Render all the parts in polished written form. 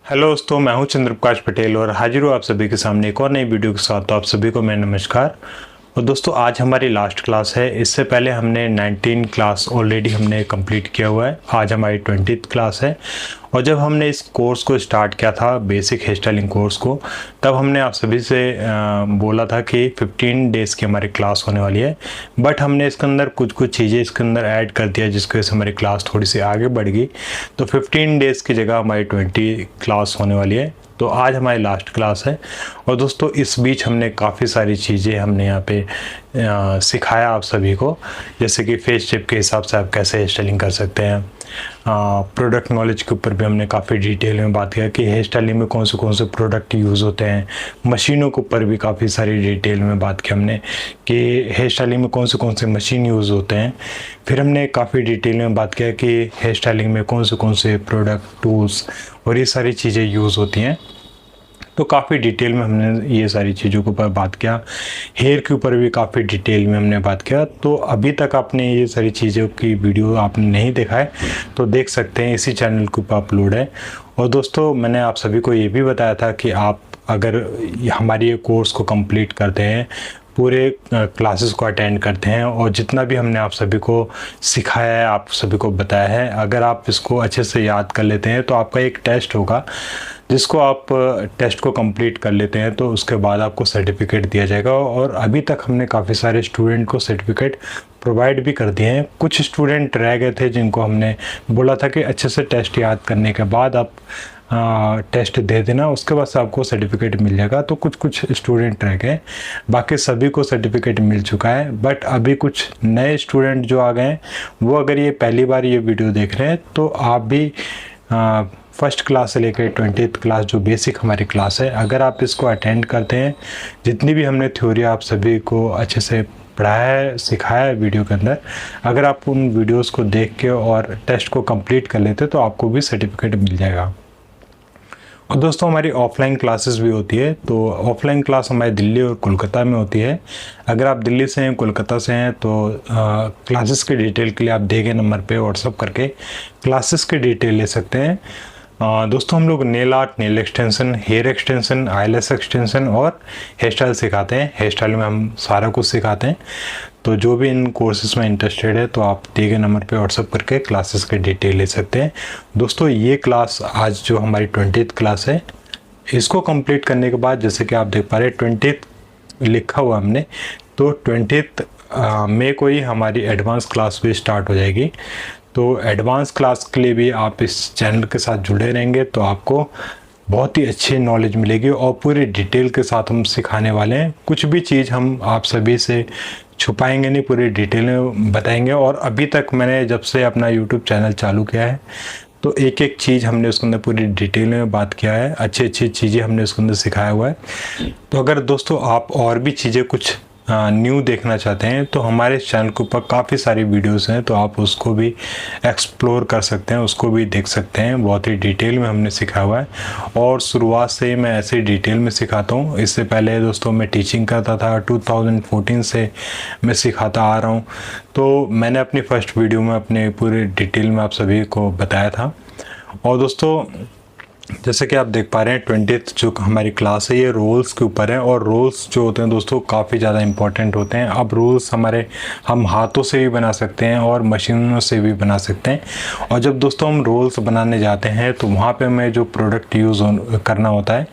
Hello दोस्तों, मैं हूं चंद्र प्रकाश पटेल और हाजिर हूं आप सभी के सामने एक और नई वीडियो के साथ। तो आप सभी को मैं नमस्कार। और दोस्तों, आज हमारी लास्ट क्लास है। इससे पहले हमने 19 क्लास ऑलरेडी हमने कंप्लीट किया हुआ है। आज हमारी 20th क्लास है। और जब हमने इस कोर्स को स्टार्ट किया था, बेसिक हेयर स्टाइलिंग कोर्स को, तब हमने आप सभी से बोला था कि 15 डेज़ की हमारी क्लास होने वाली है। बट हमने इसके अंदर कुछ चीज़ें इसके अंदर ऐड कर दिया, जिसकी वजह से हमारी क्लास थोड़ी सी आगे बढ़ गई। तो 15 डेज़ की जगह हमारी 20 क्लास होने वाली है। तो आज हमारी लास्ट क्लास है। और दोस्तों, इस बीच हमने काफ़ी सारी चीज़ें हमने यहाँ पे सिखाया आप सभी को, जैसे कि फेस शेप के हिसाब से आप कैसे हेयर स्टाइलिंग कर सकते हैं। प्रोडक्ट नॉलेज के ऊपर भी हमने काफ़ी डिटेल में बात किया कि हेयर स्टाइलिंग में कौन से प्रोडक्ट यूज़ होते हैं। मशीनों के ऊपर भी काफ़ी सारी डिटेल में बात की हमने कि हेयर स्टाइलिंग में कौन से मशीन यूज़ होते हैं। फिर हमने काफ़ी डिटेल में बात किया कि हेयर स्टाइलिंग में कौन से प्रोडक्ट, टूल्स और ये सारी चीज़ें यूज़ होती हैं। तो काफ़ी डिटेल में हमने ये सारी चीज़ों के ऊपर बात किया। हेयर के ऊपर भी काफ़ी डिटेल में हमने बात किया। तो अभी तक आपने ये सारी चीज़ों की वीडियो आपने नहीं देखा है तो देख सकते हैं, इसी चैनल के ऊपर अपलोड है। और दोस्तों, मैंने आप सभी को ये भी बताया था कि आप अगर हमारी ये कोर्स को कंप्लीट करते हैं, पूरे क्लासेस को अटेंड करते हैं और जितना भी हमने आप सभी को सिखाया है, आप सभी को बताया है, अगर आप इसको अच्छे से याद कर लेते हैं तो आपका एक टेस्ट होगा, जिसको आप टेस्ट को कंप्लीट कर लेते हैं तो उसके बाद आपको सर्टिफिकेट दिया जाएगा। और अभी तक हमने काफ़ी सारे स्टूडेंट को सर्टिफिकेट प्रोवाइड भी कर दिए हैं। कुछ स्टूडेंट रह गए थे जिनको हमने बोला था कि अच्छे से टेस्ट याद करने के बाद आप टेस्ट दे देना, उसके बाद से आपको सर्टिफिकेट मिल जाएगा। तो कुछ स्टूडेंट रह गए, बाकी सभी को सर्टिफिकेट मिल चुका है। बट अभी कुछ नए स्टूडेंट जो आ गए हैं, वो अगर ये पहली बार ये वीडियो देख रहे हैं तो आप भी फर्स्ट क्लास से लेकर 20th क्लास जो बेसिक हमारी क्लास है, अगर आप इसको अटेंड करते हैं, जितनी भी हमने थ्योरी आप सभी को अच्छे से पढ़ाया है, सिखाया है वीडियो के अंदर, अगर आप उन वीडियोस को देख के और टेस्ट को कंप्लीट कर लेते तो आपको भी सर्टिफिकेट मिल जाएगा। और दोस्तों, हमारी ऑफलाइन क्लासेस भी होती है। तो ऑफलाइन क्लास हमारी दिल्ली और कोलकाता में होती है। अगर आप दिल्ली से हैं, कोलकाता से हैं, तो क्लासेस के डिटेल के लिए आप दिए गए नंबर पे व्हाट्सअप करके क्लासेस के डिटेल ले सकते हैं। दोस्तों, हम लोग nail art, nail extension, hair extension, eyelash extension और हेयर स्टाइल सिखाते हैं। हेयर स्टाइल में हम सारा कुछ सिखाते हैं। तो जो भी इन कोर्सेज में इंटरेस्टेड है तो आप दिए गए नंबर पे व्हाट्सअप करके क्लासेस के डिटेल ले सकते हैं। दोस्तों, ये क्लास आज जो हमारी 20th क्लास है, इसको कंप्लीट करने के बाद जैसे कि आप देख पा रहे हैं 20th लिखा हुआ हमने, तो 20th में कोई हमारी एडवांस क्लास भी स्टार्ट हो जाएगी। तो एडवांस क्लास के लिए भी आप इस चैनल के साथ जुड़े रहेंगे तो आपको बहुत ही अच्छी नॉलेज मिलेगी और पूरी डिटेल के साथ हम सिखाने वाले हैं। कुछ भी चीज़ हम आप सभी से छुपाएंगे नहीं, पूरी डिटेल में बताएंगे। और अभी तक मैंने जब से अपना यूट्यूब चैनल चालू किया है तो एक एक चीज़ हमने उसके अंदर पूरी डिटेल में बात किया है, अच्छी चीज़ें हमने उसके अंदर सिखाया हुआ है। तो अगर दोस्तों आप और भी चीज़ें कुछ न्यू देखना चाहते हैं तो हमारे चैनल के ऊपर काफ़ी सारी वीडियोस हैं, तो आप उसको भी एक्सप्लोर कर सकते हैं, उसको भी देख सकते हैं। बहुत ही डिटेल में हमने सिखाया हुआ है और शुरुआत से मैं ऐसे डिटेल में सिखाता हूँ। इससे पहले दोस्तों मैं टीचिंग करता था, 2014 से मैं सिखाता आ रहा हूँ। तो मैंने अपनी फर्स्ट वीडियो में अपने पूरे डिटेल में आप सभी को बताया था। और दोस्तों, जैसे कि आप देख पा रहे हैं 20th जो हमारी क्लास है ये रोल्स के ऊपर है। और रोल्स जो होते हैं दोस्तों काफ़ी ज़्यादा इंपॉर्टेंट होते हैं। अब रोल्स हम हाथों से भी बना सकते हैं और मशीनों से भी बना सकते हैं। और जब दोस्तों हम रोल्स बनाने जाते हैं तो वहाँ पे हमें जो प्रोडक्ट यूज़ करना होता है,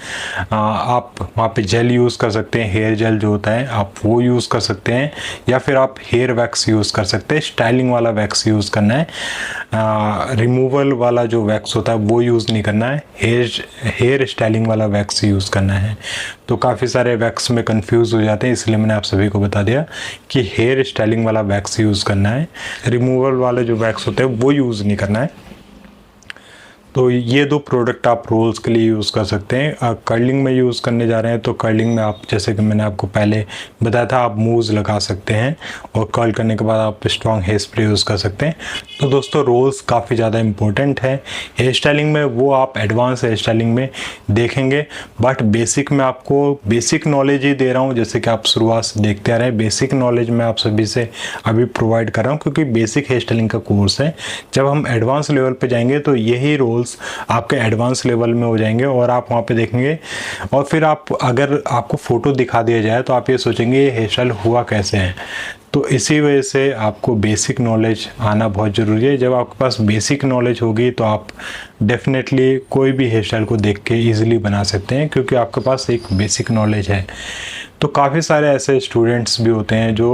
आप वहाँ पे जेल यूज़ कर सकते हैं, हेयर जेल जो होता है आप वो यूज़ कर सकते हैं, या फिर आप हेयर वैक्स यूज़ कर सकते हैं। स्टाइलिंग वाला वैक्स यूज़ करना है, रिमूवल वाला जो वैक्स होता है वो यूज़ नहीं करना है, हेयर स्टाइलिंग वाला वैक्स यूज़ करना है। तो काफ़ी सारे वैक्स में कंफ्यूज हो जाते हैं, इसलिए मैंने आप सभी को बता दिया कि हेयर स्टाइलिंग वाला वैक्स यूज़ करना है, रिमूवल वाले जो वैक्स होते हैं वो यूज़ नहीं करना है। तो ये दो प्रोडक्ट आप रोल्स के लिए यूज़ कर सकते हैं। कर्लिंग में यूज़ करने जा रहे हैं तो कर्लिंग में आप, जैसे कि मैंने आपको पहले बताया था, आप मूव्स लगा सकते हैं और कर्ल करने के बाद आप स्ट्रॉन्ग हेयर स्प्रे यूज़ कर सकते हैं। तो दोस्तों, रोल्स काफ़ी ज़्यादा इंपॉर्टेंट है हेयर स्टाइलिंग में, वो आप एडवांस हेयर स्टाइलिंग में देखेंगे। बट बेसिक में आपको बेसिक नॉलेज ही दे रहा हूँ, जैसे कि आप शुरुआत से देखते आ रहे हैं। बेसिक नॉलेज मैं आप सभी से अभी प्रोवाइड कर रहा हूँ क्योंकि बेसिक हेयर स्टाइलिंग का कोर्स है। जब हम एडवांस लेवल पर जाएंगे तो यही रोल रोल्स आपके एडवांस लेवल में हो जाएंगे और आप वहाँ पे देखेंगे। और फिर आप अगर आपको फ़ोटो दिखा दिया जाए तो आप ये सोचेंगे ये हेयर स्टाइल हुआ कैसे है। तो इसी वजह से आपको बेसिक नॉलेज आना बहुत ज़रूरी है। जब आपके पास बेसिक नॉलेज होगी तो आप डेफिनेटली कोई भी हेयर स्टाइल को देख के ईजिली बना सकते हैं, क्योंकि आपके पास एक बेसिक नॉलेज है। तो काफ़ी सारे ऐसे स्टूडेंट्स भी होते हैं जो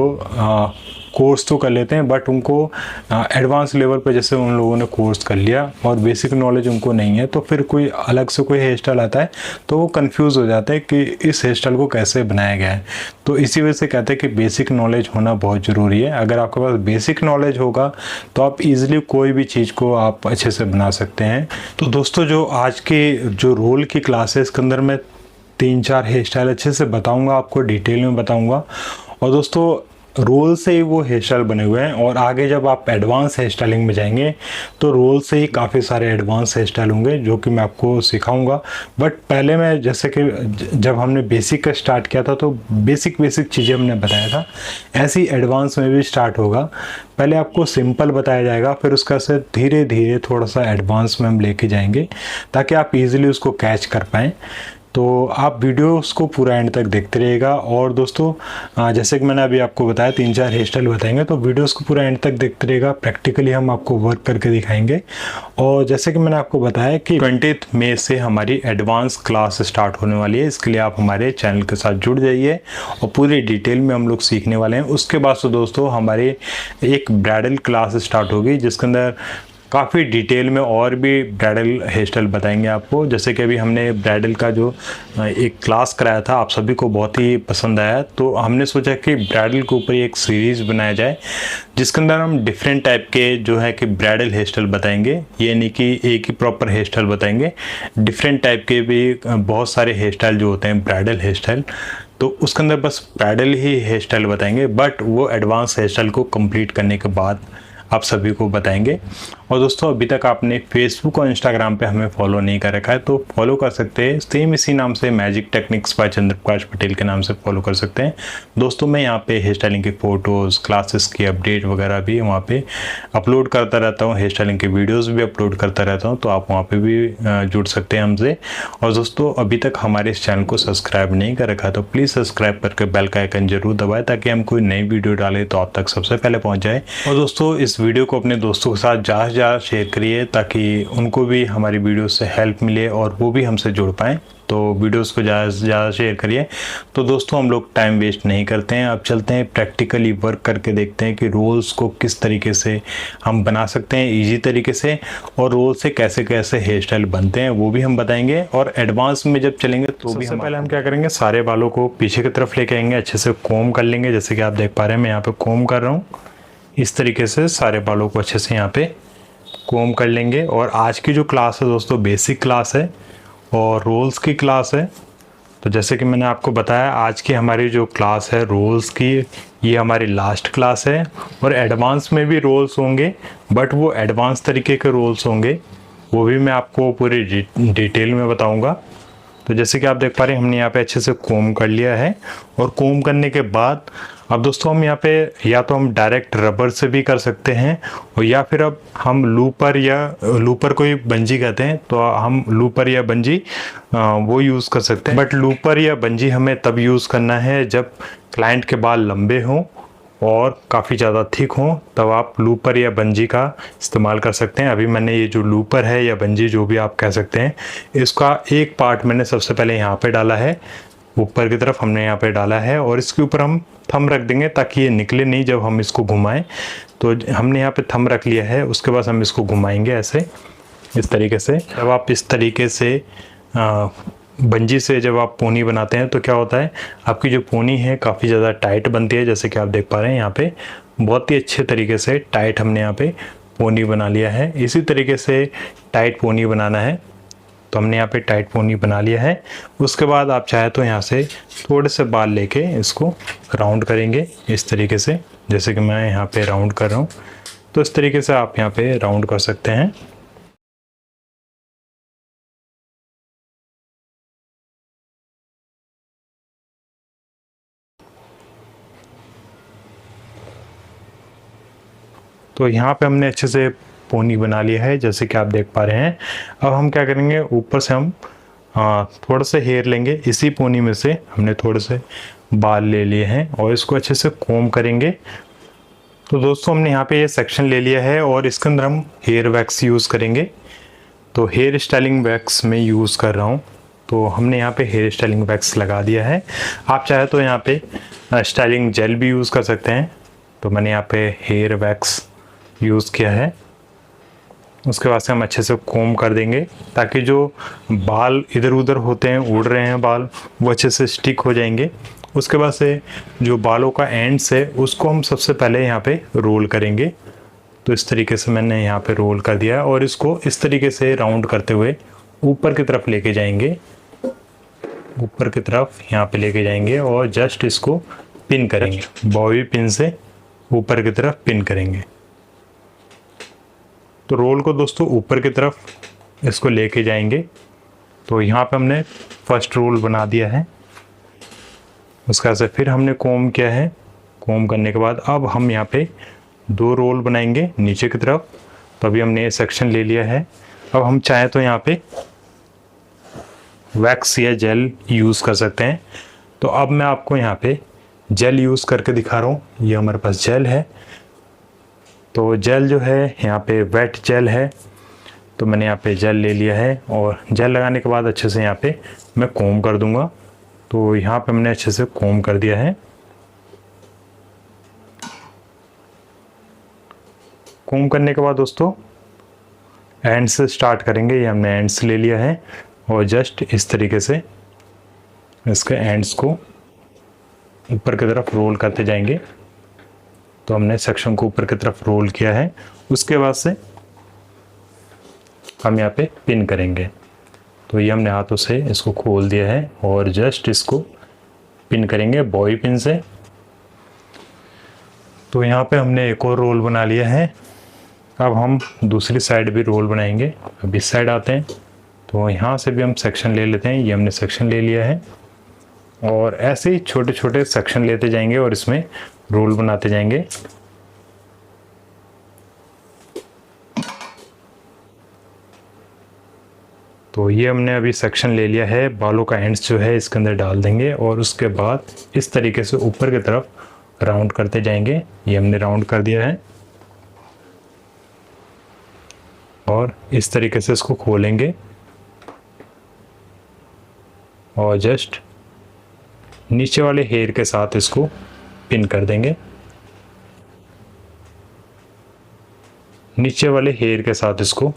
कोर्स तो कर लेते हैं, बट उनको एडवांस लेवल पे जैसे उन लोगों ने कोर्स कर लिया और बेसिक नॉलेज उनको नहीं है, तो फिर कोई अलग से कोई हेयर स्टाइल आता है तो वो कंफ्यूज हो जाता है कि इस हेयर स्टाइल को कैसे बनाया गया है। तो इसी वजह से कहते हैं कि बेसिक नॉलेज होना बहुत ज़रूरी है। अगर आपके पास बेसिक नॉलेज होगा तो आप इजीली कोई भी चीज़ को आप अच्छे से बना सकते हैं। तो दोस्तों, जो आज की जो रोल की क्लास है इसके अंदर मैं 3-4 हेयर स्टाइल अच्छे से बताऊंगा, आपको डिटेल में बताऊंगा। और दोस्तों, रोल से ही वो हेयर स्टाइल बने हुए हैं और आगे जब आप एडवांस हेयर स्टाइलिंग में जाएंगे तो रोल से ही काफ़ी सारे एडवांस हेयर स्टाइल होंगे जो कि मैं आपको सिखाऊंगा। बट पहले मैं जैसे कि जब हमने बेसिक का स्टार्ट किया था तो बेसिक चीज़ें हमने बताया था, ऐसी एडवांस में भी स्टार्ट होगा। पहले आपको सिंपल बताया जाएगा, फिर उसका से धीरे धीरे थोड़ा सा एडवांस में हम लेके जाएंगे ताकि आप इजीली उसको कैच कर पाएँ। तो आप वीडियोस को पूरा एंड तक देखते रहिएगा। और दोस्तों, जैसे कि मैंने अभी आपको बताया 3-4 हेयर स्टाइल बताएंगे, तो वीडियोस को पूरा एंड तक देखते रहिएगा। प्रैक्टिकली हम आपको वर्क करके दिखाएंगे। और जैसे कि मैंने आपको बताया कि 20 मई से हमारी एडवांस क्लास स्टार्ट होने वाली है। इसके लिए आप हमारे चैनल के साथ जुड़ जाइए और पूरी डिटेल में हम लोग सीखने वाले हैं। उसके बाद तो दोस्तों हमारी एक ब्राइडल क्लास स्टार्ट होगी जिसके अंदर काफ़ी डिटेल में और भी ब्राइडल हेयर स्टाइल बताएंगे आपको। जैसे कि अभी हमने ब्राइडल का जो एक क्लास कराया था, आप सभी को बहुत ही पसंद आया, तो हमने सोचा कि ब्राइडल के ऊपर एक सीरीज़ बनाया जाए जिसके अंदर हम डिफरेंट टाइप के जो है कि ब्राइडल हेयर स्टाइल बताएंगे। ये नहीं कि एक ही प्रॉपर हेयर स्टाइल बताएंगे, डिफरेंट टाइप के भी बहुत सारे हेयर स्टाइल जो होते हैं ब्राइडल हेयर स्टाइल, तो उसके अंदर बस ब्राइडल ही हेयर स्टाइल बताएंगे, बट वो एडवांस हेयर स्टाइल को कंप्लीट करने के बाद आप सभी को बताएंगे। और दोस्तों, अभी तक आपने फेसबुक और इंस्टाग्राम पे हमें फॉलो नहीं कर रखा है तो फॉलो कर सकते हैं, सेम इसी नाम से magic techniques by Chandraprakash Patel के नाम से फॉलो कर सकते हैं। दोस्तों, मैं यहाँ पे हेयर स्टाइलिंग की फ़ोटोज़, क्लासेस की अपडेट वगैरह भी वहाँ पे अपलोड करता रहता हूँ, हेयर स्टाइलिंग के वीडियोज़ भी अपलोड करता रहता हूँ, तो आप वहाँ पर भी जुड़ सकते हैं हमसे। और दोस्तों, अभी तक हमारे इस चैनल को सब्सक्राइब नहीं कर रखा तो प्लीज़ सब्सक्राइब करके बेल का आइकन जरूर दबाएं ताकि हम कोई नई वीडियो डालें तो आप तक सबसे पहले पहुँच जाए। और दोस्तों, इस वीडियो को अपने दोस्तों के साथ ज़्यादा से ज़्यादा शेयर करिए ताकि उनको भी हमारी वीडियो से हेल्प मिले और वो भी हमसे जुड़ पाएँ। तो वीडियोस को ज़्यादा से ज़्यादा शेयर करिए। तो दोस्तों, हम लोग टाइम वेस्ट नहीं करते हैं, अब चलते हैं प्रैक्टिकली वर्क करके देखते हैं कि रोल्स को किस तरीके से हम बना सकते हैं ईजी तरीके से, और रोल से कैसे कैसे हेयर स्टाइल बनते हैं वो भी हम बताएंगे। और एडवांस में जब चलेंगे तो भी हम पहले हम क्या करेंगे, सारे बालों को पीछे की तरफ लेके आएंगे, अच्छे से कोम कर लेंगे। जैसे कि आप देख पा रहे हैं मैं यहाँ पे कोम कर रहा हूँ, इस तरीके से सारे बालों को अच्छे से यहाँ पे कोम कर लेंगे। और आज की जो क्लास है दोस्तों बेसिक क्लास है और रोल्स की क्लास है। तो जैसे कि मैंने आपको बताया, आज की हमारी जो क्लास है रोल्स की, ये हमारी लास्ट क्लास है। और एडवांस में भी रोल्स होंगे, बट वो एडवांस तरीके के रोल्स होंगे, वो भी मैं आपको पूरी डिटेल में बताऊंगा। तो जैसे कि आप देख पा रहे हैं हमने यहाँ पे अच्छे से कोम कर लिया है। और कोम करने के बाद अब दोस्तों हम यहाँ पे या तो हम डायरेक्ट रबर से भी कर सकते हैं, और या फिर अब हम लूपर को ही बंजी कहते हैं, तो हम लूपर या बंजी वो यूज़ कर सकते हैं। बट लूपर या बंजी हमें तब यूज़ करना है जब क्लाइंट के बाल लंबे हों और काफ़ी ज़्यादा थिक हों, तब आप लूपर या बंजी का इस्तेमाल कर सकते हैं। अभी मैंने ये जो लूपर है या बंजी जो भी आप कह सकते हैं, इसका एक पार्ट मैंने सबसे पहले यहाँ पे डाला है, ऊपर की तरफ हमने यहाँ पे डाला है, और इसके ऊपर हम थंब रख देंगे ताकि ये निकले नहीं जब हम इसको घुमाएं। तो हमने यहाँ पे थंब रख लिया है, उसके बाद हम इसको घुमाएंगे ऐसे, इस तरीके से। जब आप इस तरीके से बंजी से जब आप पोनी बनाते हैं तो क्या होता है, आपकी जो पोनी है काफ़ी ज़्यादा टाइट बनती है। जैसे कि आप देख पा रहे हैं यहाँ पे बहुत ही अच्छे तरीके से टाइट हमने यहाँ पे पोनी बना लिया है। इसी तरीके से टाइट पोनी बनाना है, तो हमने यहाँ पे टाइट पोनी बना लिया है। उसके बाद आप चाहे तो यहाँ से थोड़े से बाल लेके इसको राउंड करेंगे इस तरीके से, जैसे कि मैं यहाँ पे राउंड कर रहा हूँ। तो इस तरीके से आप यहाँ पे राउंड कर सकते हैं। तो यहाँ पे हमने अच्छे से पोनी बना लिया है जैसे कि आप देख पा रहे हैं। अब हम क्या करेंगे, ऊपर से हम थोड़ा सा हेयर लेंगे, इसी पोनी में से हमने थोड़े से बाल ले लिए हैं और इसको अच्छे से कोम करेंगे। तो दोस्तों हमने यहाँ पे ये सेक्शन ले लिया है और इसके अंदर हम हेयर वैक्स यूज़ करेंगे। तो हेयर स्टाइलिंग वैक्स मैं यूज़ कर रहा हूँ। तो हमने यहाँ पे हेयर स्टाइलिंग वैक्स लगा दिया है। आप चाहे तो यहाँ पे स्टाइलिंग जेल भी यूज़ कर सकते हैं। तो मैंने यहाँ पे हेयर वैक्स यूज़ किया है। उसके बाद से हम अच्छे से कोम कर देंगे ताकि जो बाल इधर उधर होते हैं, उड़ रहे हैं बाल, वो अच्छे से स्टिक हो जाएंगे। उसके बाद से जो बालों का एंड्स है उसको हम सबसे पहले यहाँ पे रोल करेंगे। तो इस तरीके से मैंने यहाँ पे रोल कर दिया और इसको इस तरीके से राउंड करते हुए ऊपर की तरफ लेके जाएंगे, ऊपर की तरफ यहाँ पे लेके जाएंगे और जस्ट इसको पिन करेंगे, बॉबी पिन से ऊपर की तरफ पिन करेंगे। तो रोल को दोस्तों ऊपर की तरफ इसको लेके जाएंगे। तो यहाँ पे हमने फर्स्ट रोल बना दिया है। उसका से फिर हमने कोम किया है। कोम करने के बाद अब हम यहाँ पे 2 रोल बनाएंगे नीचे की तरफ। तो अभी हमने ये सेक्शन ले लिया है। अब हम चाहें तो यहाँ पे वैक्स या जेल यूज़ कर सकते हैं। तो अब मैं आपको यहाँ पे जेल यूज़ करके दिखा रहा हूँ। ये हमारे पास जेल है। तो जेल जो है यहाँ पे वेट जेल है। तो मैंने यहाँ पे जेल ले लिया है और जेल लगाने के बाद अच्छे से यहाँ पे मैं कोम कर दूंगा। तो यहाँ पे हमने अच्छे से कोम कर दिया है। कोम करने के बाद दोस्तों एंड से स्टार्ट करेंगे। ये हमने एंड्स ले लिया है और जस्ट इस तरीके से इसके एंड्स को ऊपर की तरफ रोल करते जाएंगे। तो हमने सेक्शन को ऊपर की तरफ रोल किया है। उसके बाद से हम यहाँ पे पिन करेंगे। तो ये हमने हाथों से इसको खोल दिया है और जस्ट इसको पिन करेंगे बॉबी पिन से। तो यहाँ पे हमने एक और रोल बना लिया है। अब हम दूसरी साइड भी रोल बनाएंगे। अब इस साइड आते हैं। तो यहाँ से भी हम सेक्शन ले लेते हैं। ये हमने सेक्शन ले लिया है और ऐसे ही छोटे छोटे सेक्शन लेते जाएंगे और इसमें रोल बनाते जाएंगे। तो ये हमने अभी सेक्शन ले लिया है। बालों का एंड्स जो है इसके अंदर डाल देंगे और उसके बाद इस तरीके से ऊपर की तरफ राउंड करते जाएंगे। ये हमने राउंड कर दिया है और इस तरीके से इसको खोलेंगे और जस्ट नीचे वाले हेयर के साथ इसको पिन कर देंगे। नीचे वाले हेयर के साथ इसको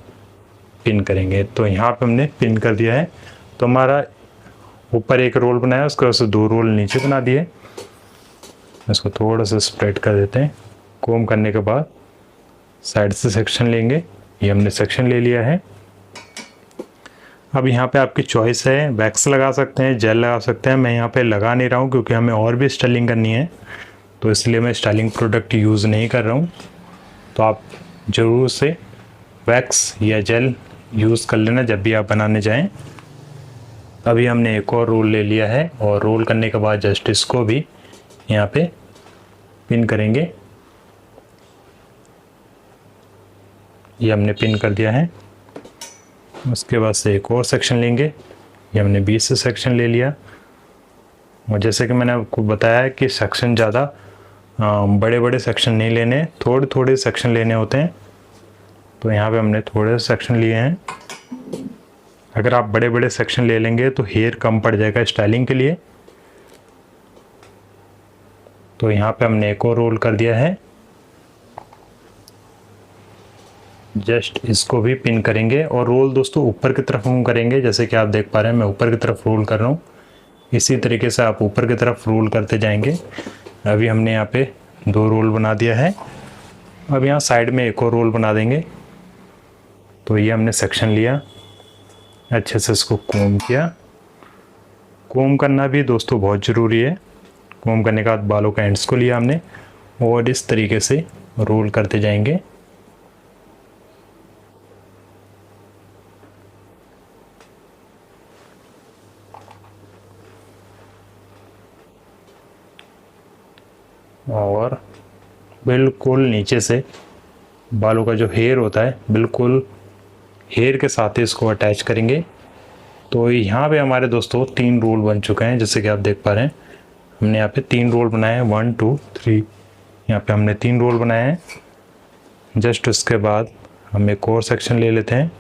पिन करेंगे। तो यहाँ पे हमने पिन कर दिया है। तो हमारा ऊपर एक रोल बनाया, उसके बाद से 2 रोल नीचे बना दिए। इसको थोड़ा सा स्प्रेड कर देते हैं। कोम करने के बाद साइड से सेक्शन लेंगे। ये हमने सेक्शन ले लिया है। अब यहाँ पे आपकी चॉइस है, वैक्स लगा सकते हैं, जेल लगा सकते हैं। मैं यहाँ पे लगा नहीं रहा हूँ क्योंकि हमें और भी स्टाइलिंग करनी है, तो इसलिए मैं स्टाइलिंग प्रोडक्ट यूज़ नहीं कर रहा हूँ। तो आप ज़रूर से वैक्स या जेल यूज़ कर लेना जब भी आप बनाने जाएं। अभी हमने एक और रोल ले लिया है और रोल करने के बाद जस्ट इसको भी यहाँ पे पिन करेंगे। ये हमने पिन कर दिया है। उसके बाद से एक और सेक्शन लेंगे। ये हमने 20 से सेक्शन ले लिया और जैसे कि मैंने आपको बताया कि सेक्शन ज़्यादा बड़े बड़े सेक्शन नहीं लेने, थोड़े थोड़े सेक्शन लेने होते हैं। तो यहाँ पे हमने थोड़े सेक्शन लिए हैं। अगर आप बड़े बड़े सेक्शन ले लेंगे तो हेयर कम पड़ जाएगा स्टाइलिंग के लिए। तो यहाँ पे हमने एक और रोल कर दिया है। जस्ट इसको भी पिन करेंगे और रोल दोस्तों ऊपर की तरफ हम करेंगे। जैसे कि आप देख पा रहे हैं मैं ऊपर की तरफ रोल कर रहा हूँ। इसी तरीके से आप ऊपर की तरफ रोल करते जाएंगे। अभी हमने यहाँ पे 2 रोल बना दिया है। अब यहाँ साइड में एक और रोल बना देंगे। तो ये हमने सेक्शन लिया, अच्छे से इसको कोम किया। कोम करना भी दोस्तों बहुत ज़रूरी है। कोम करने के बाद बालों का एंड्स को लिया हमने और इस तरीके से रोल करते जाएंगे। और बिल्कुल नीचे से बालों का जो हेयर होता है बिल्कुल हेयर के साथ ही इसको अटैच करेंगे। तो यहाँ पे हमारे दोस्तों 3 रोल बन चुके हैं, जैसे कि आप देख पा रहे हैं। हमने यहाँ पे 3 रोल बनाए हैं, 1 2 3। यहाँ पे हमने 3 रोल बनाए हैं। जस्ट उसके बाद हम एक और सेक्शन ले लेते हैं।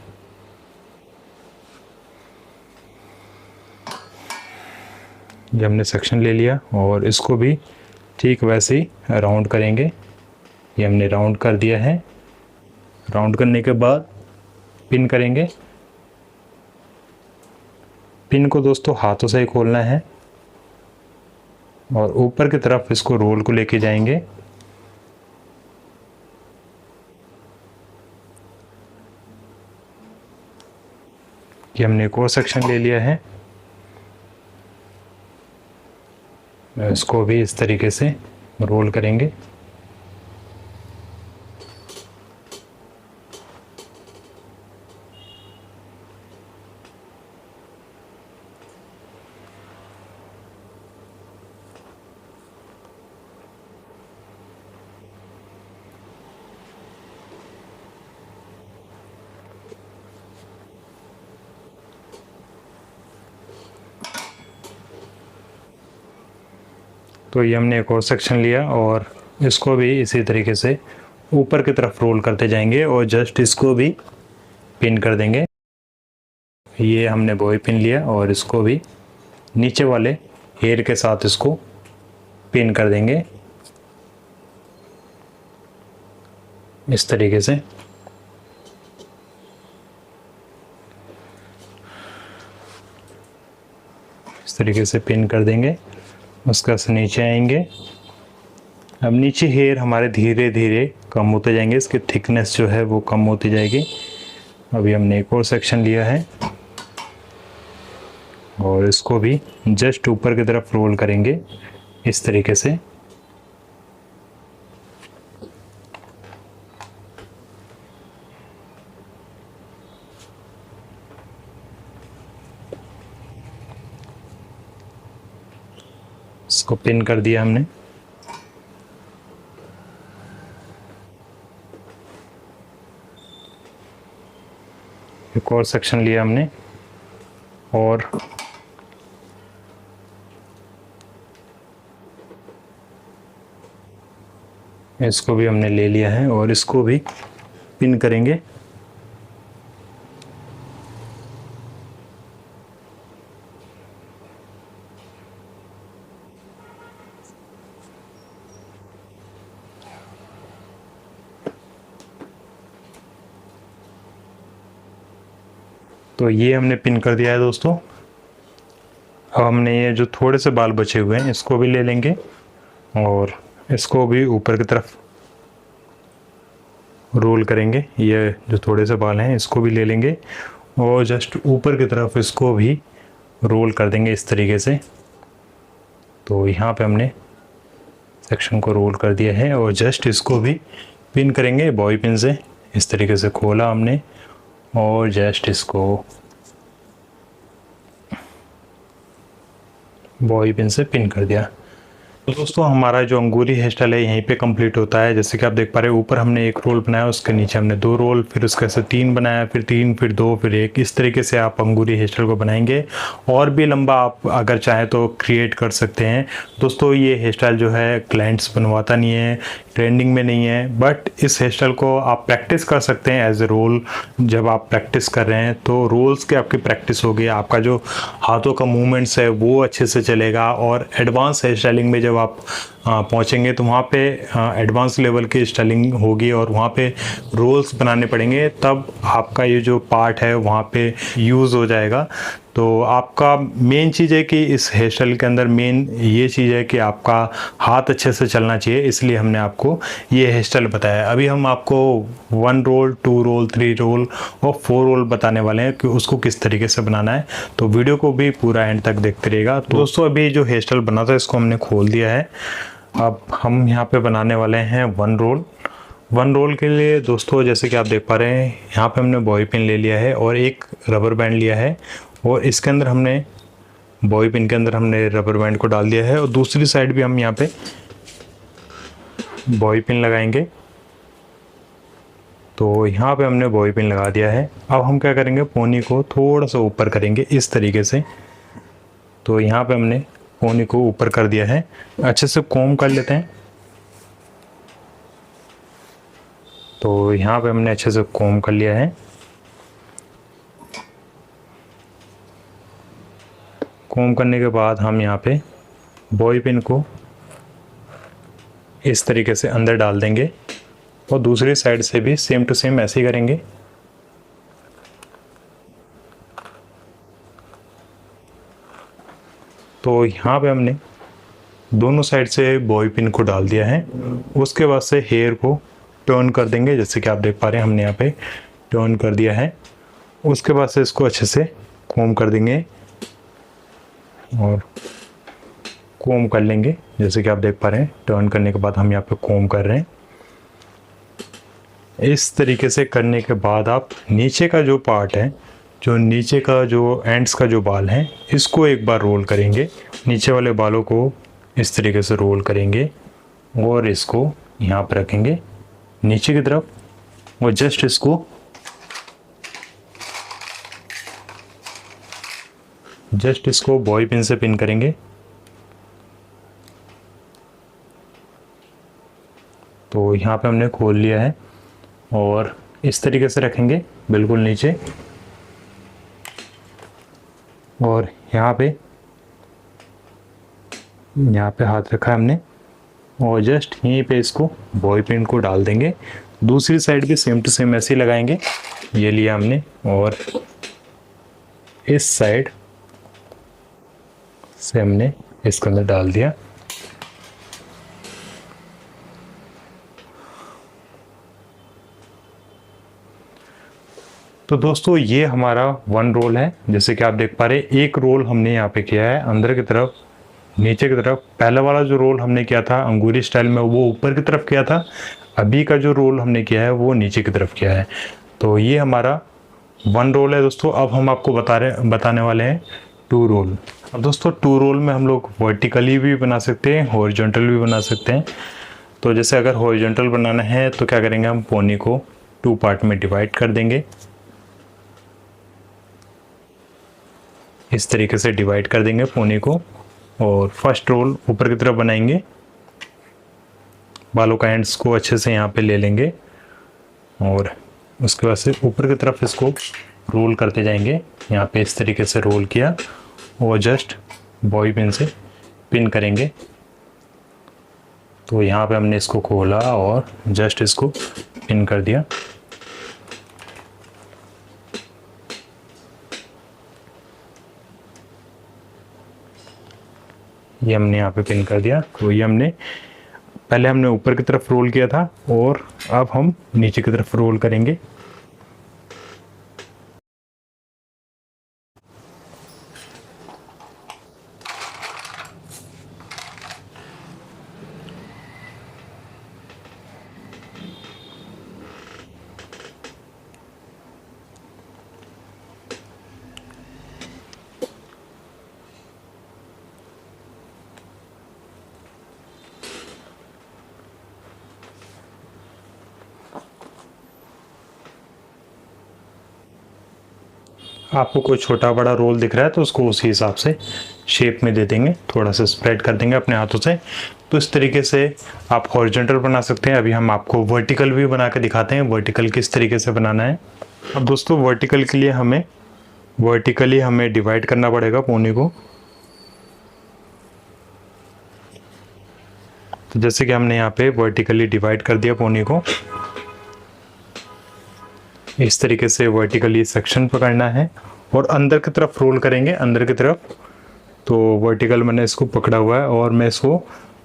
ये हमने सेक्शन ले लिया और इसको भी ठीक वैसे ही राउंड करेंगे। ये हमने राउंड कर दिया है। राउंड करने के बाद पिन करेंगे। पिन को दोस्तों हाथों से ही खोलना है और ऊपर की तरफ इसको रोल को लेके जाएंगे। कि हमने एक और सेक्शन ले लिया है, इसको भी इस तरीके से रोल करेंगे। तो ये हमने एक और सेक्शन लिया और इसको भी इसी तरीके से ऊपर की तरफ रोल करते जाएंगे और जस्ट इसको भी पिन कर देंगे। ये हमने बॉय पिन लिया और इसको भी नीचे वाले हेयर के साथ इसको पिन कर देंगे इस तरीके से। इस तरीके से पिन कर देंगे। उसका से नीचे आएंगे। अब नीचे हेयर हमारे धीरे धीरे कम होते जाएंगे, इसकी थिकनेस जो है वो कम होती जाएगी। अभी हमने एक और सेक्शन लिया है और इसको भी जस्ट ऊपर की तरफ रोल करेंगे इस तरीके से। इसको पिन कर दिया हमने। एक और सेक्शन लिया हमने और इसको भी हमने ले लिया है और इसको भी पिन करेंगे। तो ये हमने पिन कर दिया है दोस्तों। अब हमने ये जो थोड़े से बाल बचे हुए हैं इसको भी ले लेंगे और इसको भी ऊपर की तरफ रोल करेंगे। ये जो थोड़े से बाल हैं इसको भी ले लेंगे और जस्ट ऊपर की तरफ इसको भी रोल कर देंगे इस तरीके से। तो यहाँ पे हमने सेक्शन को रोल कर दिया है और जस्ट इसको भी पिन करेंगे बॉय पिन से। इस तरीके से खोला हमने और जस्ट इसको बॉय पिन से पिन कर दिया। तो दोस्तों हमारा जो अंगूरी हेयर स्टाइल है यहीं पे कंप्लीट होता है। जैसे कि आप देख पा रहे हैं ऊपर हमने एक रोल बनाया, उसके नीचे हमने 2 रोल, फिर उसके से 3 बनाया, फिर 3, फिर 2, फिर 1। इस तरीके से आप अंगूरी हेयर स्टाइल को बनाएंगे। और भी लंबा आप अगर चाहें तो क्रिएट कर सकते हैं। दोस्तों ये हेयर स्टाइल जो है क्लाइंट्स बनवाता नहीं है, ट्रेंडिंग में नहीं है, बट इस हेयर स्टाइल को आप प्रैक्टिस कर सकते हैं एज ए रोल। जब आप प्रैक्टिस कर रहे हैं तो रोल्स के आपकी प्रैक्टिस होगी, आपका जो हाथों का मूवमेंट्स है वो अच्छे से चलेगा। और एडवांस हेयर स्टाइलिंग में जब आप पहुंचेंगे तो वहाँ पे एडवांस लेवल की स्टाइलिंग होगी और वहाँ पे रोल्स बनाने पड़ेंगे, तब आपका ये जो पार्ट है वहाँ पे यूज़ हो जाएगा। तो आपका मेन चीज़ है कि इस हेयर स्टाइल के अंदर मेन ये चीज़ है कि आपका हाथ अच्छे से चलना चाहिए, इसलिए हमने आपको ये हेयर स्टाइल बताया। अभी हम आपको 1 रोल, 2 रोल, 3 रोल और 4 रोल बताने वाले हैं कि उसको किस तरीके से बनाना है। तो वीडियो को भी पूरा एंड तक देखते रहिएगा। तो दोस्तों अभी जो हेयर स्टाइल बना था इसको हमने खोल दिया है। अब हम यहाँ पे बनाने वाले हैं 1 रोल। 1 रोल के लिए दोस्तों जैसे कि आप देख पा रहे हैं यहाँ पे हमने बॉय पिन ले लिया है और एक रबर बैंड लिया है और इसके अंदर हमने बॉय पिन के अंदर हमने रबर बैंड को डाल दिया है और दूसरी साइड भी हम यहाँ पे बॉय पिन लगाएंगे। तो यहाँ पे हमने बॉबी पिन लगा दिया है। अब हम क्या करेंगे, पोनी को थोड़ा सा ऊपर करेंगे इस तरीके से। तो यहाँ पे हमने पोनी को ऊपर कर दिया है। अच्छे से कोम कर लेते हैं। तो यहाँ पे हमने अच्छे से कोम कर लिया है। कोम करने के बाद हम यहाँ पे बॉबी पिन को इस तरीके से अंदर डाल देंगे और दूसरी साइड से भी सेम टू सेम ऐसे ही करेंगे। तो यहाँ पे हमने दोनों साइड से बॉबी पिन को डाल दिया है। उसके बाद से हेयर को टर्न कर देंगे, जैसे कि आप देख पा रहे हैं हमने यहाँ पे टर्न कर दिया है। उसके बाद से इसको अच्छे से कोम कर देंगे और कोम कर लेंगे, जैसे कि आप देख पा रहे हैं। टर्न करने के बाद हम यहाँ पे कोम कर रहे हैं। इस तरीके से करने के बाद आप नीचे का जो पार्ट है, जो नीचे का जो एंड्स का जो बाल है, इसको एक बार रोल करेंगे। नीचे वाले बालों को इस तरीके से रोल करेंगे और इसको यहाँ पर रखेंगे नीचे की तरफ और जस्ट इसको बॉबी पिन से पिन करेंगे। तो यहाँ पे हमने खोल लिया है और इस तरीके से रखेंगे बिल्कुल नीचे। और यहाँ पे हाथ रखा है हमने और जस्ट यहीं पे इसको बॉबी पिन को डाल देंगे। दूसरी साइड भी सेम टू सेम ऐसे ही लगाएंगे। ये लिया हमने और इस साइड से हमने इसके अंदर डाल दिया। तो दोस्तों ये हमारा वन रोल है, जैसे कि आप देख पा रहे हैं। एक रोल हमने यहाँ पे किया है अंदर की तरफ, नीचे की तरफ। पहला वाला जो रोल हमने किया था अंगूरी स्टाइल में, वो ऊपर की तरफ किया था। अभी का जो रोल हमने किया है वो नीचे की तरफ किया है। तो ये हमारा वन रोल है दोस्तों। अब हम आपको बताने वाले हैं टू रोल। अब दोस्तों टू रोल में हम लोग वर्टिकली भी बना सकते हैं, हॉरिजॉन्टल भी बना सकते हैं। तो जैसे अगर हॉरिजॉन्टल बनाना है तो क्या करेंगे, हम पोनी को टू पार्ट में डिवाइड कर देंगे। इस तरीके से डिवाइड कर देंगे पोनी को और फर्स्ट रोल ऊपर की तरफ बनाएंगे। बालों का एंड्स को अच्छे से यहाँ पे ले लेंगे और उसके बाद से ऊपर की तरफ इसको रोल करते जाएंगे। यहाँ पे इस तरीके से रोल किया और जस्ट बॉबी पिन से पिन करेंगे। तो यहाँ पे हमने इसको खोला और जस्ट इसको पिन कर दिया। ये हमने यहाँ पे पिन कर दिया। तो ये पहले हमने ऊपर की तरफ रोल किया था और अब हम नीचे की तरफ रोल करेंगे। आपको कोई छोटा बड़ा रोल दिख रहा है तो उसको उसी हिसाब से शेप में दे देंगे, थोड़ा सा स्प्रेड कर देंगे अपने हाथों से। तो इस तरीके से आप हॉरिजॉन्टल बना सकते हैं। अभी हम आपको वर्टिकल भी बना के दिखाते हैं, वर्टिकल किस तरीके से बनाना है। अब दोस्तों वर्टिकल के लिए हमें वर्टिकली डिवाइड करना पड़ेगा पोनी को। तो जैसे कि हमने यहाँ पे वर्टिकली डिवाइड कर दिया पोनी को। इस तरीके से वर्टिकली सेक्शन पकड़ना है और अंदर की तरफ रोल करेंगे, अंदर की तरफ। तो वर्टिकल मैंने इसको पकड़ा हुआ है और मैं इसको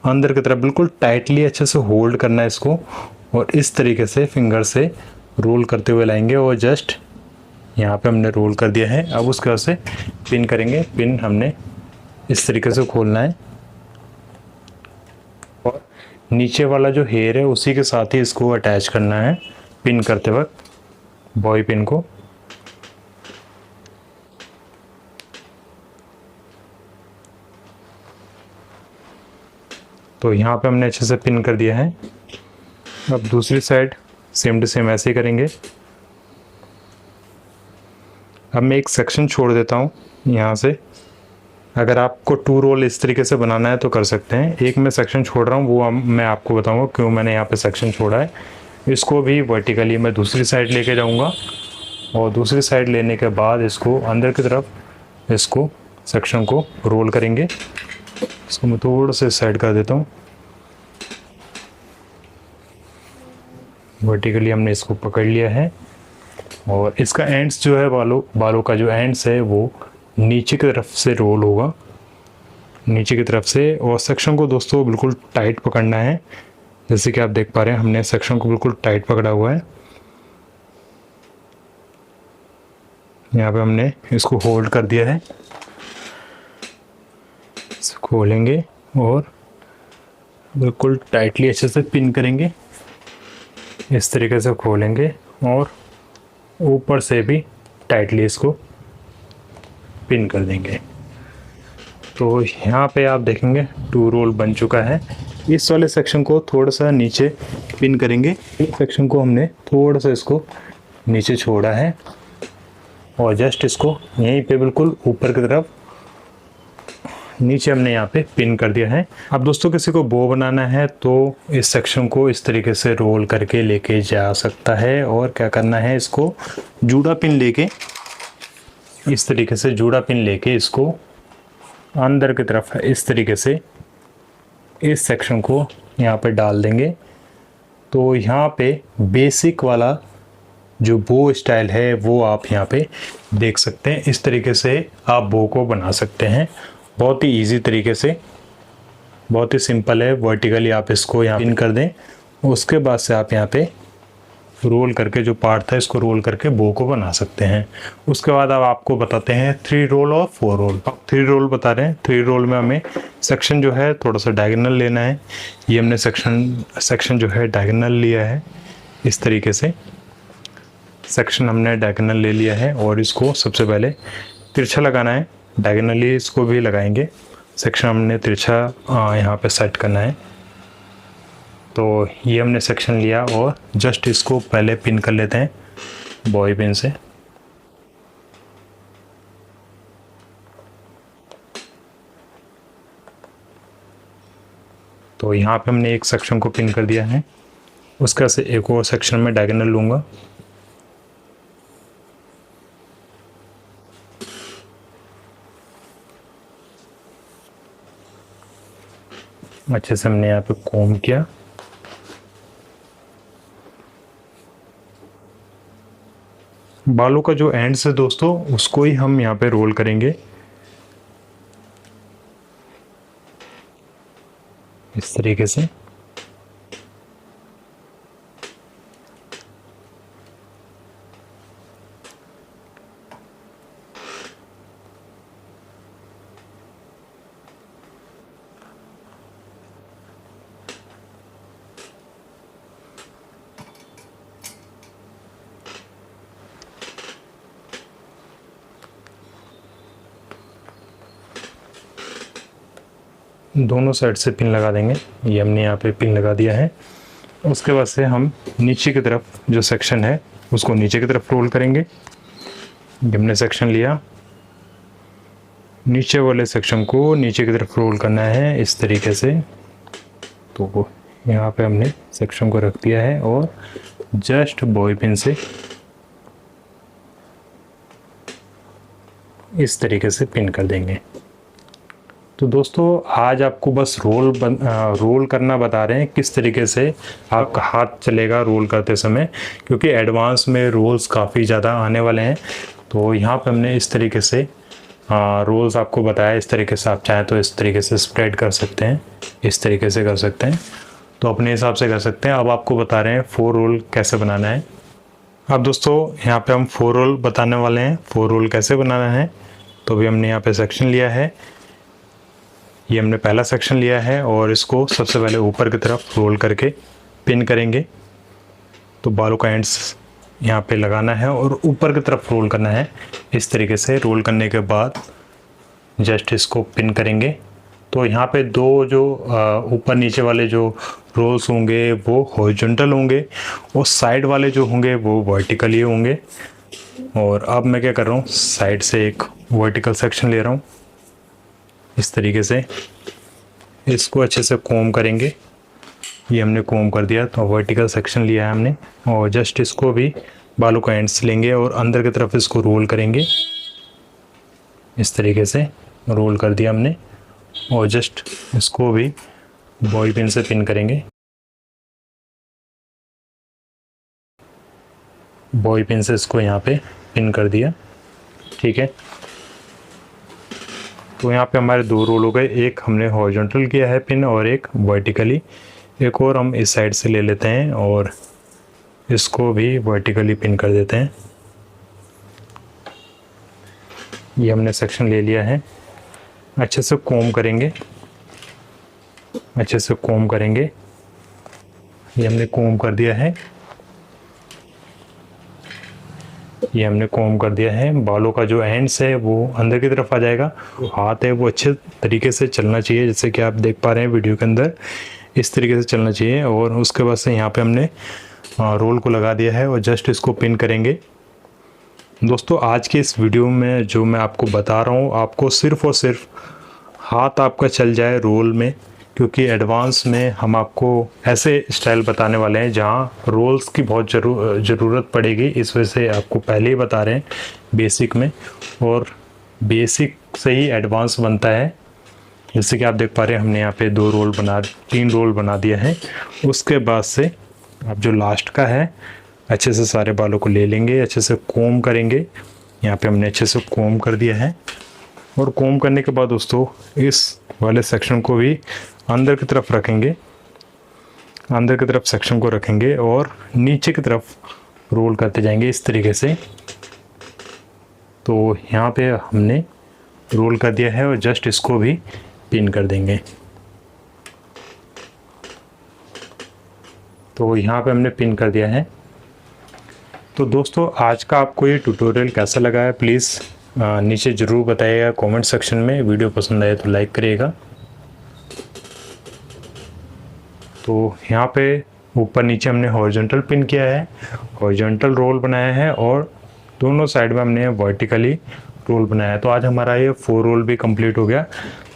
अंदर की तरफ बिल्कुल टाइटली अच्छे से होल्ड करना है इसको और इस तरीके से फिंगर से रोल करते हुए लाएंगे और जस्ट यहाँ पे हमने रोल कर दिया है। अब उसके बाद से पिन करेंगे। पिन हमने इस तरीके से खोलना है और नीचे वाला जो हेयर है उसी के साथ ही इसको अटैच करना है पिन करते वक्त बॉबी पिन को। तो यहाँ पे हमने अच्छे से पिन कर दिया है। अब दूसरी साइड सेम टू सेम ऐसे ही करेंगे। अब मैं एक सेक्शन छोड़ देता हूँ यहाँ से। अगर आपको 2 रोल इस तरीके से बनाना है तो कर सकते हैं। एक मैं सेक्शन छोड़ रहा हूँ, वो मैं आपको बताऊँगा क्यों मैंने यहाँ पे सेक्शन छोड़ा है। इसको भी वर्टिकली मैं दूसरी साइड लेके जाऊँगा और दूसरी साइड लेने के बाद इसको अंदर की तरफ इसको सेक्शन को रोल करेंगे। इसको मैं थोड़ा सा साइड कर देता हूँ। वर्टिकली हमने इसको पकड़ लिया है और इसका एंड्स जो है बालों का जो एंड्स है वो नीचे की तरफ से रोल होगा, नीचे की तरफ से। और सेक्शन को दोस्तों बिल्कुल टाइट पकड़ना है। जैसे कि आप देख पा रहे हैं हमने सेक्शन को बिल्कुल टाइट पकड़ा हुआ है। यहाँ पे हमने इसको होल्ड कर दिया है। इसको खोलेंगे और बिल्कुल टाइटली अच्छे से पिन करेंगे। इस तरीके से खोलेंगे और ऊपर से भी टाइटली इसको पिन कर देंगे। तो यहाँ पे आप देखेंगे 2 रोल बन चुका है। इस वाले सेक्शन को थोड़ा सा नीचे पिन करेंगे। इस सेक्शन को हमने थोड़ा सा इसको नीचे छोड़ा है और जस्ट इसको यहीं पे बिल्कुल ऊपर की तरफ नीचे हमने यहाँ पे पिन कर दिया है। अब दोस्तों किसी को बो बनाना है तो इस सेक्शन को इस तरीके से रोल करके लेके जा सकता है। और क्या करना है, इसको जूड़ा पिन लेके इस तरीके से जूड़ा पिन लेके इसको अंदर की तरफ इस तरीके से इस सेक्शन को यहाँ पे डाल देंगे। तो यहाँ पे बेसिक वाला जो बो स्टाइल है वो आप यहाँ पे देख सकते हैं। इस तरीके से आप बो को बना सकते हैं, बहुत ही इजी तरीके से, बहुत ही सिंपल है। वर्टिकली आप इसको यहाँ पिन कर दें, उसके बाद से आप यहाँ पे रोल करके जो पार्ट था इसको रोल करके बो को बना सकते हैं। उसके बाद अब आपको बताते हैं 3 रोल और 4 रोल। 3 रोल बता रहे हैं। 3 रोल में हमें सेक्शन जो है थोड़ा सा डायगोनल लेना है। ये हमने सेक्शन जो है डायगोनल लिया है। इस तरीके से सेक्शन हमने डायगोनल ले लिया है और इसको सबसे पहले तिरछा लगाना है। डायगोनली इसको भी लगाएंगे। सेक्शन हमने तिरछा यहाँ पे सेट करना है। तो ये हमने सेक्शन लिया और जस्ट इसको पहले पिन कर लेते हैं बॉय पिन से। तो यहाँ पे हमने एक सेक्शन को पिन कर दिया है। उसका से एक और सेक्शन में डायगोनल लूँगा। अच्छे से हमने यहाँ पे कॉम्ब किया। बालों का जो एंड्स है दोस्तों उसको ही हम यहाँ पे रोल करेंगे इस तरीके से। दोनों साइड से पिन लगा देंगे। ये हमने यहाँ पे पिन लगा दिया है। उसके बाद से हम नीचे की तरफ जो सेक्शन है उसको नीचे की तरफ रोल करेंगे। हमने सेक्शन लिया, नीचे वाले सेक्शन को नीचे की तरफ रोल करना है इस तरीके से। तो यहाँ पे हमने सेक्शन को रख दिया है और जस्ट बॉय पिन से इस तरीके से पिन कर देंगे। तो दोस्तों आज आपको बस रोल करना बता रहे हैं किस तरीके से आपका हाथ चलेगा रोल करते समय, क्योंकि एडवांस में रोल्स काफ़ी ज़्यादा आने वाले हैं। तो यहाँ पे हमने इस तरीके से रोल्स आपको बताया। इस तरीके से आप चाहें तो इस तरीके से स्प्रेड कर सकते हैं, इस तरीके से कर सकते हैं, तो अपने हिसाब से कर सकते हैं। अब आपको बता रहे हैं 4 रोल कैसे बनाना है। अब दोस्तों यहाँ पे हम 4 रोल बताने वाले हैं। 4 रोल कैसे बनाना है, तो अभी हमने यहाँ पे सेक्शन लिया है। ये हमने पहला सेक्शन लिया है और इसको सबसे पहले ऊपर की तरफ रोल करके पिन करेंगे। तो बालों का एंड्स यहाँ पे लगाना है और ऊपर की तरफ रोल करना है इस तरीके से। रोल करने के बाद जस्ट इसको पिन करेंगे। तो तो यहाँ पे दो जो ऊपर नीचे वाले जो रोल्स होंगे वो हॉरिजॉन्टल होंगे और साइड वाले जो होंगे वो वर्टिकली होंगे। और अब मैं क्या कर रहा हूँ, साइड से एक वर्टिकल सेक्शन ले रहा हूँ इस तरीके से। इसको अच्छे से कोम करेंगे, ये हमने कोम कर दिया तो वर्टिकल सेक्शन लिया है हमने। और जस्ट इसको भी बालों का एंड्स लेंगे और अंदर की तरफ इसको रोल करेंगे, इस तरीके से रोल कर दिया हमने। और जस्ट इसको भी बॉबी पिन से पिन करेंगे, बॉबी पिन से इसको यहाँ पे पिन कर दिया, ठीक है। तो यहाँ पे हमारे दो रोल हो गए, एक हमने हॉरिजॉन्टल किया है पिन और एक वर्टिकली। एक और हम इस साइड से ले लेते हैं और इसको भी वर्टिकली पिन कर देते हैं। ये हमने सेक्शन ले लिया है। अच्छे से कोम करेंगे, अच्छे से कोम करेंगे। ये हमने कोम कर दिया है, ये हमने कोम कर दिया है। बालों का जो एंड्स है वो अंदर की तरफ आ जाएगा। हाथ है वो अच्छे तरीके से चलना चाहिए, जैसे कि आप देख पा रहे हैं वीडियो के अंदर, इस तरीके से चलना चाहिए। और उसके बाद से यहाँ पे हमने रोल को लगा दिया है और जस्ट इसको पिन करेंगे। दोस्तों आज के इस वीडियो में जो मैं आपको बता रहा हूँ, आपको सिर्फ और सिर्फ हाथ आपका चल जाए रोल में, क्योंकि एडवांस में हम आपको ऐसे स्टाइल बताने वाले हैं जहाँ रोल्स की बहुत ज़रूरत पड़ेगी। इस वजह से आपको पहले ही बता रहे हैं बेसिक में, और बेसिक से ही एडवांस बनता है। जैसे कि आप देख पा रहे हैं हमने यहाँ पे तीन रोल बना दिया है। उसके बाद से अब जो लास्ट का है, अच्छे से सारे बालों को ले लेंगे, अच्छे से कोम करेंगे। यहाँ पे हमने अच्छे से कोम कर दिया है। और कोम करने के बाद दोस्तों इस वाले सेक्शन को भी अंदर की तरफ रखेंगे, अंदर की तरफ सेक्शन को रखेंगे और नीचे की तरफ रोल करते जाएंगे इस तरीके से। तो यहाँ पे हमने रोल कर दिया है और जस्ट इसको भी पिन कर देंगे। तो यहाँ पे हमने पिन कर दिया है। तो दोस्तों आज का आपको ये ट्यूटोरियल कैसा लगा है प्लीज़ नीचे ज़रूर बताइएगा कमेंट सेक्शन में। वीडियो पसंद आए तो लाइक करिएगा। तो यहाँ पे ऊपर नीचे हमने हॉरिजॉन्टल पिन किया है, हॉरिजॉन्टल रोल बनाया है और दोनों साइड में हमने वर्टिकली रोल बनाया है। तो आज हमारा ये 4 रोल भी कंप्लीट हो गया।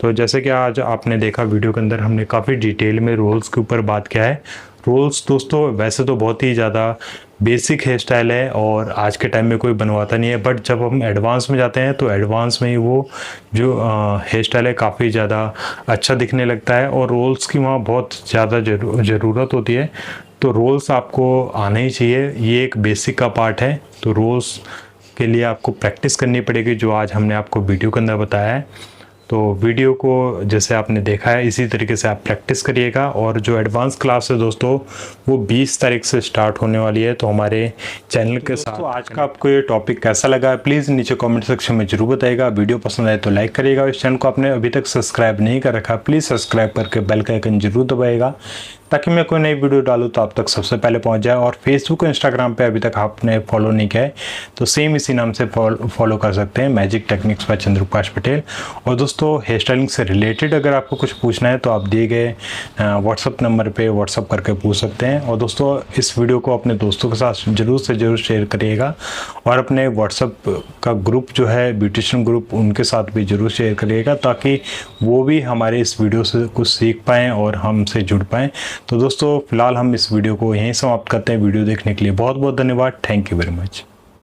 तो जैसे कि आज आपने देखा वीडियो के अंदर हमने काफ़ी डिटेल में रोल्स के ऊपर बात किया है। रोल्स दोस्तों वैसे तो बहुत ही ज़्यादा बेसिक हेयर स्टाइल है और आज के टाइम में कोई बनवाता नहीं है, बट जब हम एडवांस में जाते हैं तो एडवांस में ही वो जो हेयर स्टाइल है काफ़ी ज़्यादा अच्छा दिखने लगता है और रोल्स की वहाँ बहुत ज़्यादा ज़रूरत होती है। तो रोल्स आपको आना ही चाहिए, ये एक बेसिक का पार्ट है। तो रोल्स के लिए आपको प्रैक्टिस करनी पड़ेगी, जो आज हमने आपको वीडियो के अंदर बताया है। तो वीडियो को जैसे आपने देखा है इसी तरीके से आप प्रैक्टिस करिएगा। और जो एडवांस क्लास है दोस्तों वो 20 तारीख से स्टार्ट होने वाली है, तो हमारे चैनल के साथ। तो आज का आपको ये टॉपिक कैसा लगा है प्लीज़ नीचे कमेंट सेक्शन में जरूर बताइएगा। वीडियो पसंद आए तो लाइक करिएगा। इस चैनल को आपने अभी तक सब्सक्राइब नहीं कर रखा प्लीज़ सब्सक्राइब करके बेल का आइकन जरूर दबाइएगा, ताकि मैं कोई नई वीडियो डालूँ तो आप तक सबसे पहले पहुंच जाए। और फेसबुक और इंस्टाग्राम पे अभी तक आपने फॉलो नहीं किया है तो सेम इसी नाम से फॉलो कर सकते हैं, magic techniques by Chandraprakash Patel. और दोस्तों हेयर स्टाइलिंग से रिलेटेड अगर आपको कुछ पूछना है तो आप दिए गए व्हाट्सअप नंबर पे व्हाट्सअप करके पूछ सकते हैं। और दोस्तों इस वीडियो को अपने दोस्तों के साथ ज़रूर से ज़रूर शेयर करिएगा और अपने व्हाट्सअप का ग्रुप जो है ब्यूटिशियन ग्रुप उनके साथ भी ज़रूर शेयर करिएगा, ताकि वो भी हमारे इस वीडियो से कुछ सीख पाएँ और हमसे जुड़ पाएँ। तो दोस्तों फिलहाल हम इस वीडियो को यहीं समाप्त करते हैं। वीडियो देखने के लिए बहुत बहुत धन्यवाद। Thank you very much.